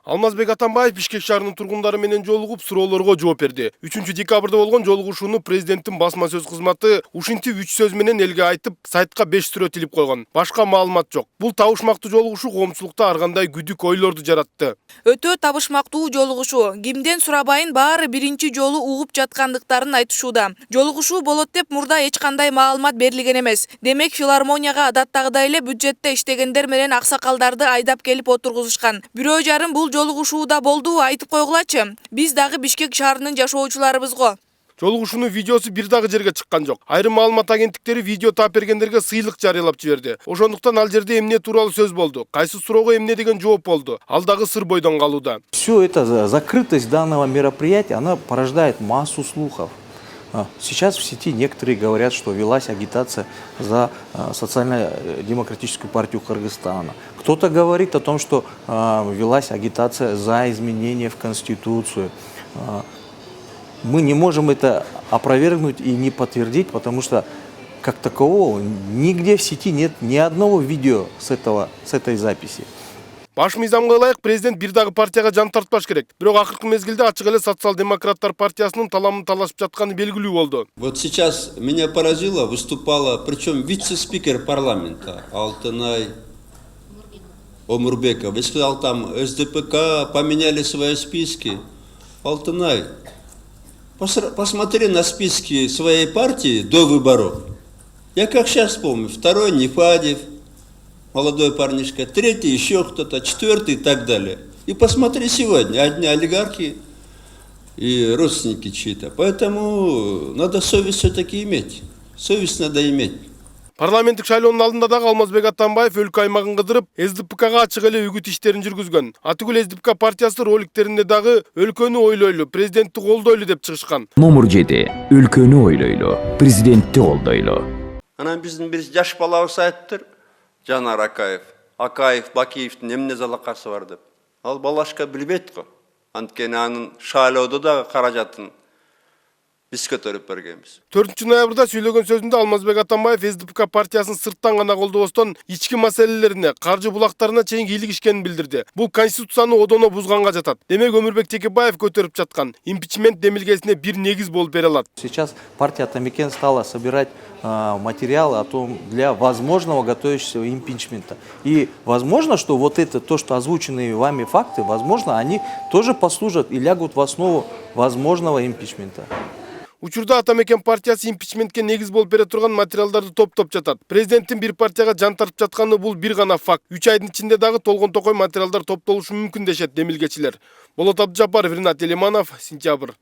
Алмазбек Атамбаев Бишкек шаарынын тургундары менен жолугуп суроолорго жооп берди. 3-декабрда болгон жолугушууну президенттин басма сөз кызматы ушинтип 3 сөз менен элге айтып, сайтка 5 сүрөт илип койгон. Башка маалымат жок. Бул табышмактуу жолугушуу коомчулукта ар кандай күдүк ойлорду жаратты. Өтө табышмактуу жолугушуу. Кимден сурабайын баары биринчи жолу угуп жаткандыктарын айтышууда. Жолугушуу болот деп мурда эч кандай маалымат берилген эмес. Демек филармонияга адаттагыдай эле бюджетте иштегендер менен аксакалдарды айдап келип отургузушкан. Бирөө жарым бул жолугушууда болду, айтып койгулачы. Биз дагы Бишкек шаарынын жашоочуларыбызго. Жолугушуунун видеосу бир дагы жерге чыккан жок. Айрым маалымат агенттиктери видео таап бергендерге сыйлык жарыялап жиберди. Ошондуктан ал жерде эмне тууралуу сөз болду, кайсы суроого эмне деген жооп болду, ал дагы сыр бойдон калууда. Все это закрытость данного мероприятия, она порождает массу слухов. Сейчас в сети некоторые говорят, что велась агитация за социально-демократическую партию Кыргызстана. Кто-то говорит о том, что велась агитация за изменения в Конституцию. Мы не можем это опровергнуть и не подтвердить, потому что как такового нигде в сети нет ни одного видео с этой записи. Баш мыйзамга ылайык президент бир дагы партияга жан тартпаш керек. Бирок акыркы мезгилде ачык эле социал-демократтар партиясынын таламын талашып жатканы белгилүү болду. Вот сейчас меня поразило, выступала, причем вице-спикер парламента Алтынай Омурбеков. Я сказал, там СДПК поменяли свои списки. Алтынай, посмотри на списки своей партии до выборов. Я как сейчас помню, второй Нефадев, молодой парнишка, третий еще кто-то, четвертый и так далее. И посмотри сегодня, одни олигархи и родственники чьи-то. Поэтому надо совесть все-таки иметь. Совесть надо иметь. Парламенттик шайлоонун алдында дагы Алмазбек Атамбаев өлкө аймагын кыдырып, СДПКга ачык эле үгүт иштерин жүргүзгөн. Атыгүл СДПК партиясы роликтеринде дагы өлкөнү ойлойлу, президентти колдойлу деп чыгышкан. Номер 7. Өлкөнү ойлойлу, президентти колдойлу. Анан биздин бир жаш балабыз айтыптыр, Жанар Акаев, Бакиевдин эмне залакасы бар деп. Ал балашка билбейт го. Анткени анын шайлоодо дагы каражатын биз көтөрүп бергенбиз. 4-ноябрда сүйлөгөн сөзүндө Алмазбек Атамбаев СДПК партиясын сырттан гана колдобостон ички маселелерине, каржы булактарына чейин кийлигишкенин билдирди. Бул конституцияны одоно бузганга жатат. Демек Өмүрбек Текебаев көтөрүп жаткан импичмент демилгесине бир негиз болуп бере алат. Сейчас партия Атамекен стала собирать материалы о том для возможного готовящегося импичмента. И возможно, что вот это, то, что озвученные вами факты, возможно, они тоже послужат и лягут в основу возможного импичмента. Учурда Атамекен партиясы импичментке негиз болуп бере турган материалдарды топтоп жатат. Президенттин бир партияга жан тартып жатканы бул бир гана факт. 3 айдын ичинде дагы толгон токой материалдар топтолушу мүмкүн дешет демилгечилер. Болот Абдыжапаров, Ринат Элиманов, Сентябрь.